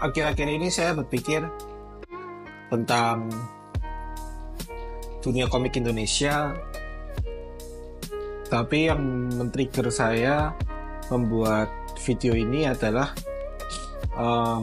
Akhir-akhir ini saya berpikir tentang dunia komik Indonesia, tapi yang men-trigger saya membuat video ini adalah eh,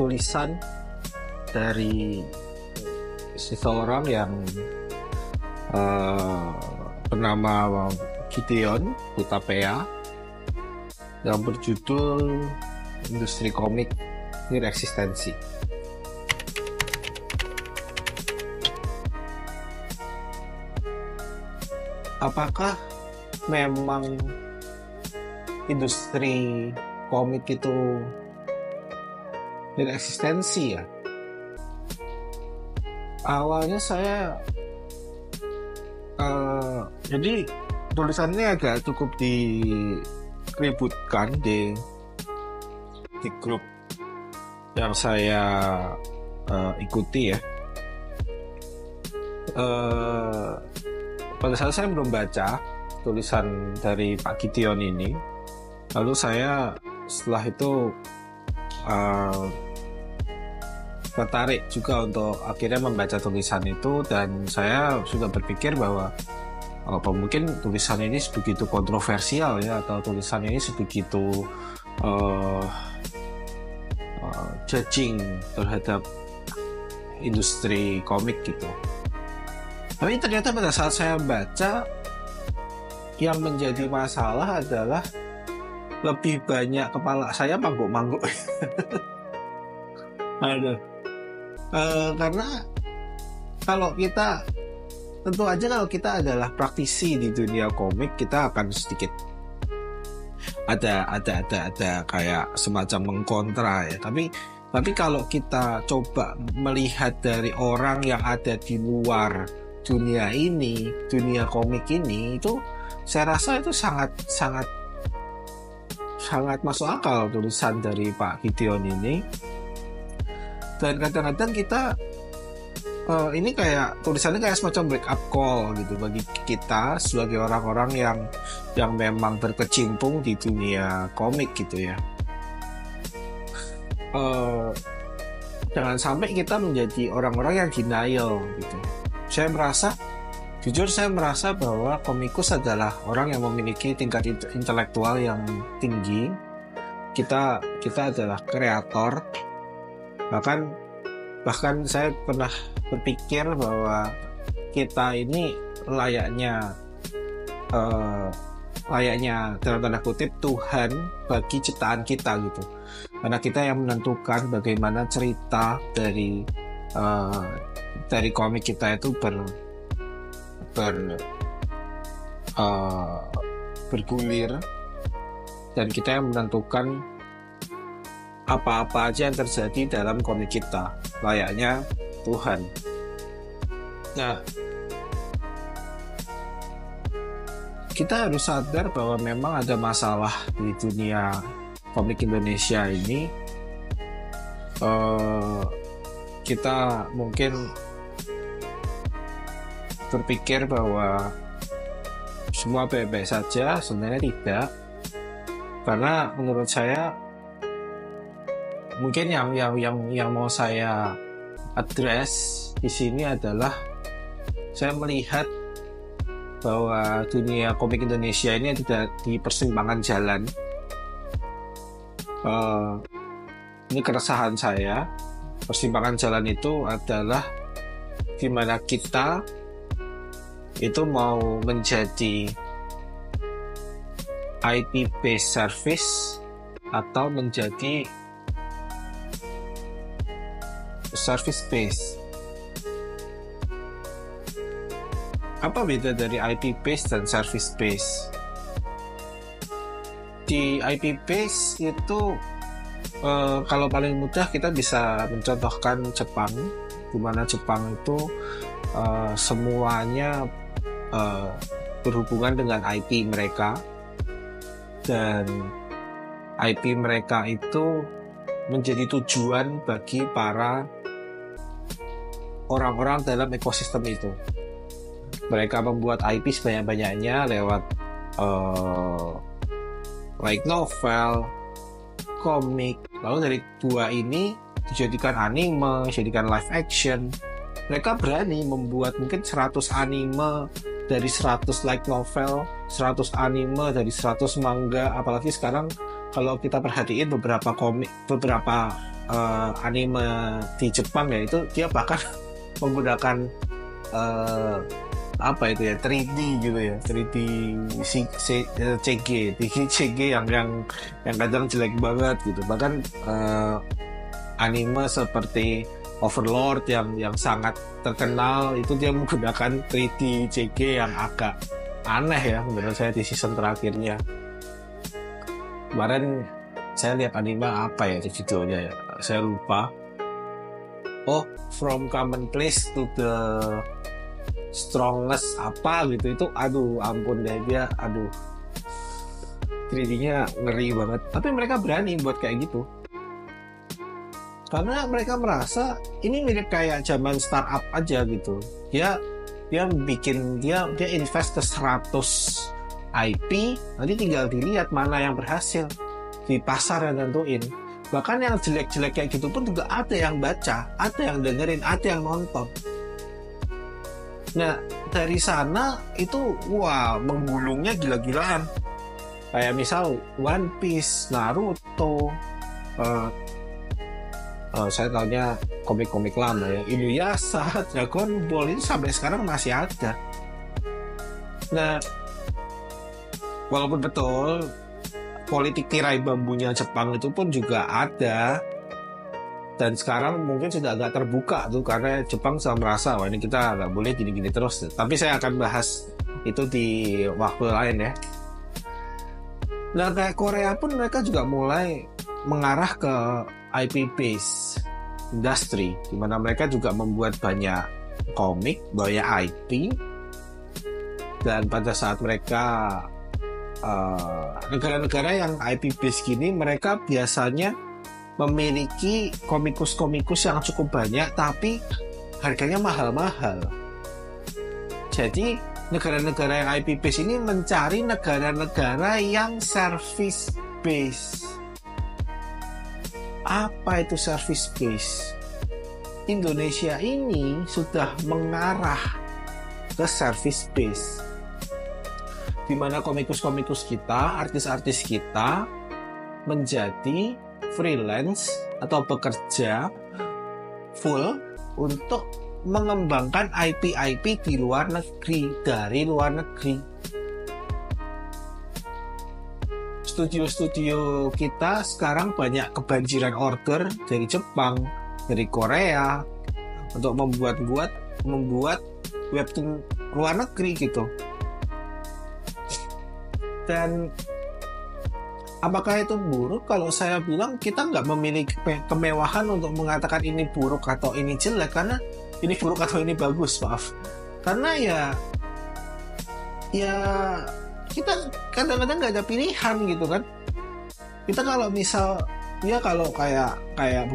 tulisan dari seseorang yang eh, bernama Gideon Hutapea yang berjudul Industri Komik Eksistensi. Apakah memang industri komik itu eksistensi ya? Awalnya saya jadi tulisannya agak cukup diributkan di grup yang saya ikuti ya. Pada saat saya belum baca tulisan dari Pak Gideon ini, lalu saya setelah itu tertarik juga untuk akhirnya membaca tulisan itu, dan saya sudah berpikir bahwa mungkin tulisan ini sebegitu kontroversial ya, atau tulisan ini sebegitu judging terhadap industri komik gitu. Tapi ternyata pada saat saya baca, yang menjadi masalah adalah lebih banyak kepala saya mangguk-mangguk. Aduh. Karena kalau kita, tentu aja kalau kita adalah praktisi di dunia komik, kita akan sedikit ada kayak semacam mengkontra ya. Tapi kalau kita coba melihat dari orang yang ada di luar dunia ini, dunia komik ini, itu saya rasa itu sangat masuk akal tulisan dari Pak Gideon ini. Dan kadang-kadang kita ini kayak tulisannya kayak semacam wake up call gitu bagi kita sebagai orang-orang yang memang berkecimpung di dunia komik gitu ya. Jangan sampai kita menjadi orang-orang yang denial gitu. Jujur saya merasa bahwa komikus adalah orang yang memiliki tingkat intelektual yang tinggi. Kita adalah kreator. Bahkan saya pernah berpikir bahwa kita ini layaknya dalam tanda kutip Tuhan bagi ciptaan kita gitu. Karena kita yang menentukan bagaimana cerita dari komik kita itu bergulir, dan kita yang menentukan apa-apa aja yang terjadi dalam komik kita, layaknya Tuhan. Nah, kita harus sadar bahwa memang ada masalah di dunia komik Indonesia ini. Kita mungkin berpikir bahwa semua baik-baik saja, sebenarnya tidak. Karena menurut saya mungkin yang mau saya address di sini adalah saya melihat bahwa dunia komik Indonesia ini ada di persimpangan jalan. Ini keresahan saya. Persimpangan jalan itu adalah di mana kita itu mau menjadi IP based service atau menjadi service based. Apa beda dari IP based dan service based? Di IP based itu kalau paling mudah kita bisa mencontohkan Jepang, di mana Jepang itu semuanya berhubungan dengan IP mereka, dan IP mereka itu menjadi tujuan bagi para orang-orang dalam ekosistem itu. Mereka membuat IP sebanyak-banyaknya lewat light novel, komik. Lalu dari dua ini dijadikan anime, dijadikan live action. Mereka berani membuat mungkin 100 anime dari 100 light novel, 100 anime dari 100 manga. Apalagi sekarang kalau kita perhatiin beberapa komik, beberapa anime di Jepang ya, itu dia bahkan menggunakan apa itu ya, 3D gitu ya, 3D CG yang kadang jelek banget gitu. Bahkan anime seperti Overlord yang sangat terkenal itu dia menggunakan 3D CG yang agak aneh ya menurut saya di season terakhirnya. Kemarin saya lihat anime apa ya judulnya ya, saya lupa. Oh, From Commonplace to the Strongest apa gitu, itu aduh ampun deh, dia aduh 3D-nya ngeri banget. Tapi mereka berani buat kayak gitu karena mereka merasa ini mirip kayak zaman startup aja gitu. Dia invest ke 100 IP, nanti tinggal dilihat mana yang berhasil, di pasar yang tentuin. Bahkan yang jelek-jelek kayak gitu pun juga ada yang baca, ada yang dengerin, ada yang nonton. Nah dari sana itu wah menggulungnya gila-gilaan. Kayak misal One Piece, Naruto, saya tahunya komik-komik lama ya, Inuyasha, Dragon Ball, ini sampai sekarang masih ada. Nah, walaupun betul politik tirai bambunya Jepang itu pun juga ada, dan sekarang mungkin sudah agak terbuka tuh karena Jepang sudah merasa wah ini kita nggak boleh gini-gini terus. Tapi saya akan bahas itu di waktu lain ya. Nah kayak Korea pun mereka juga mulai mengarah ke IP based industry, di mana mereka juga membuat banyak komik, banyak IP, dan pada saat mereka negara-negara yang IP based gini, mereka biasanya memiliki komikus-komikus yang cukup banyak, tapi harganya mahal-mahal. Jadi negara-negara yang IP based ini mencari negara-negara yang service based. Apa itu service base? Indonesia ini sudah mengarah ke service base, di mana komikus-komikus kita, artis-artis kita menjadi freelance atau bekerja full untuk mengembangkan IP-IP di luar negeri, dari luar negeri. Studio-studio kita sekarang banyak kebanjiran order dari Jepang, dari Korea untuk membuat webtoon luar negeri gitu. Dan apakah itu buruk? Kalau saya bilang kita nggak memiliki kemewahan untuk mengatakan ini buruk atau ini jelek, karena ini buruk atau ini bagus, maaf. Karena ya kita kadang-kadang nggak ada pilihan gitu kan. Kita kalau misal ya kalau kayak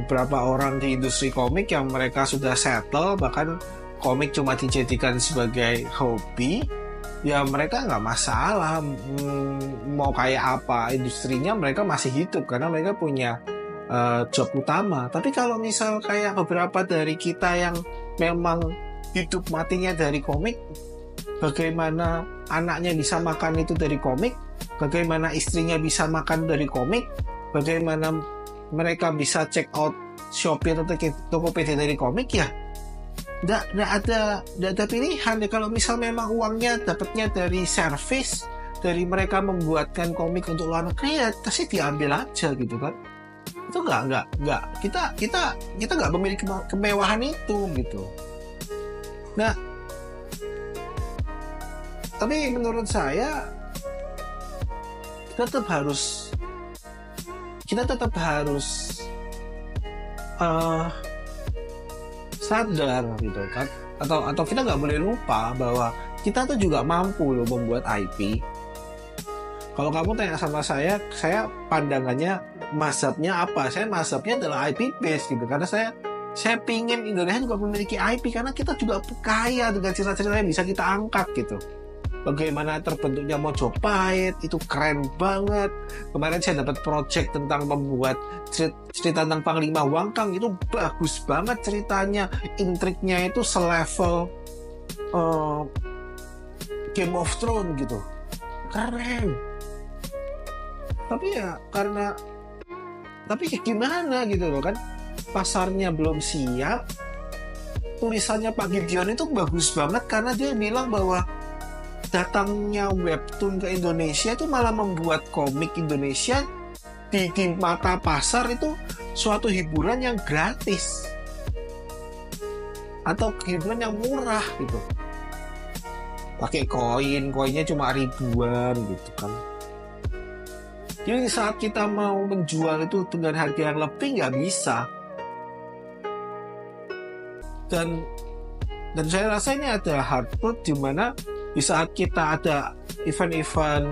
beberapa orang di industri komik yang mereka sudah settle, bahkan komik cuma dijadikan sebagai hobi, ya mereka nggak masalah. Mau kayak apa industrinya, mereka masih hidup karena mereka punya job utama. Tapi kalau misal kayak beberapa dari kita yang memang hidup matinya dari komik, bagaimana anaknya bisa makan itu dari komik, bagaimana istrinya bisa makan dari komik, bagaimana mereka bisa check out Shopee atau Tokopedia dari komik, ya nggak ada pilihan ya. Kalau misal memang uangnya dapatnya dari service, dari mereka membuatkan komik untuk luar negeri, ya pasti diambil aja gitu kan. Itu nggak kita nggak memiliki kemewahan itu gitu. Nah, tapi menurut saya kita tetap harus sadar gitu kan, atau kita nggak boleh lupa bahwa kita tuh juga mampu loh membuat IP. Kalau kamu tanya sama saya pandangannya mazhabnya apa? Saya mazhabnya adalah IP based gitu, karena saya pingin Indonesia juga memiliki IP, karena kita juga kaya dengan cerita-cerita yang bisa kita angkat gitu. bagaimana terbentuknya Mojopahit, itu keren banget. Kemarin saya dapat project tentang membuat cerita tentang Panglima Wangkang, itu bagus banget ceritanya, intriknya itu selevel eh, Game of Thrones gitu, keren. Tapi ya karena, tapi gimana gitu loh kan, pasarnya belum siap. Tulisannya Pak Gideon itu bagus banget karena dia bilang bahwa datangnya webtoon ke Indonesia itu malah membuat komik Indonesia di mata pasar itu suatu hiburan yang gratis atau hiburan yang murah gitu, pakai koinnya cuma ribuan gitu kan. Jadi saat kita mau menjual itu dengan harga yang lebih nggak bisa. Dan saya rasa ini ada hard truth di mana di saat kita ada event-event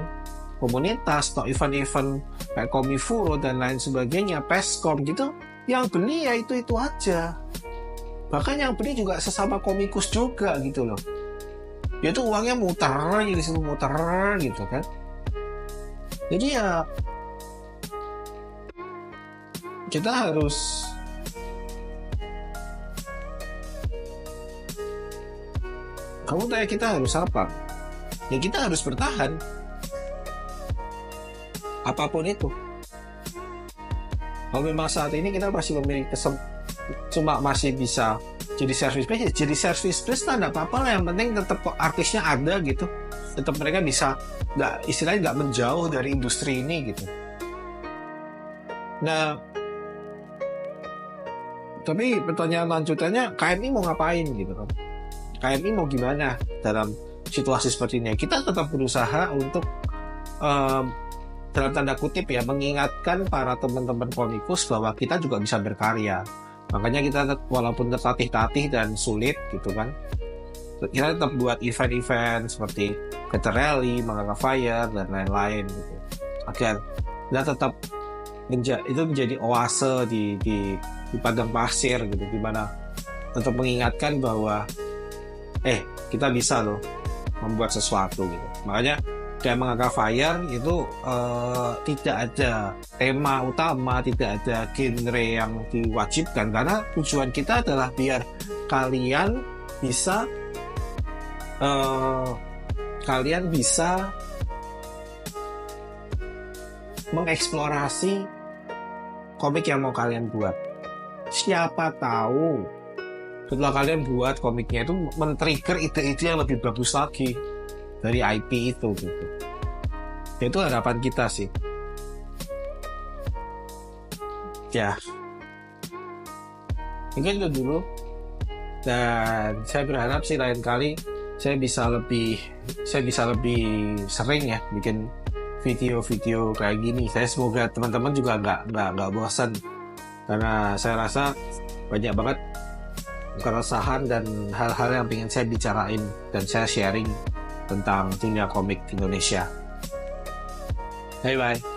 komunitas atau event-event kayak Komifuro dan lain sebagainya, Peskom gitu, yang beli ya itu aja. Bahkan yang beli juga sesama komikus juga gitu loh. Yaitu uangnya muter di situ, muter gitu kan. Jadi ya kita harus kamu tanya kita harus apa? Ya kita harus bertahan. Apapun itu. Kalau memang saat ini kita masih memiliki cuma masih bisa jadi service base, ya jadi service base tidak apa-apa lah. Yang penting tetap artisnya ada gitu. Tetap mereka bisa istilahnya nggak menjauh dari industri ini gitu. Nah, tapi pertanyaan lanjutannya, KMI mau ngapain gitu kan? KMI mau gimana dalam situasi seperti ini? Kita tetap berusaha untuk dalam tanda kutip ya mengingatkan para teman-teman komikus bahwa kita juga bisa berkarya. Makanya kita walaupun tertatih-tatih dan sulit gitu kan, kita tetap buat event-event seperti Keter Rally, Mangga Fire dan lain-lain gitu. Agar kita tetap itu menjadi oase di padang pasir gitu, di mana untuk mengingatkan bahwa kita bisa loh membuat sesuatu gitu. Makanya kayak Mangga Fire itu tidak ada tema utama, tidak ada genre yang diwajibkan, karena tujuan kita adalah biar kalian bisa mengeksplorasi komik yang mau kalian buat. Siapa tahu setelah kalian buat komiknya itu men-trigger ide-ide yang lebih bagus lagi dari IP itu gitu. Itu harapan kita sih. Ya, mungkin itu dulu. Dan saya berharap sih lain kali saya bisa lebih sering ya bikin video-video kayak gini. Saya semoga teman-teman juga nggak bosan, karena saya rasa banyak banget keresahan dan hal-hal yang ingin saya bicarain dan saya sharing tentang dunia komik Indonesia. Bye bye.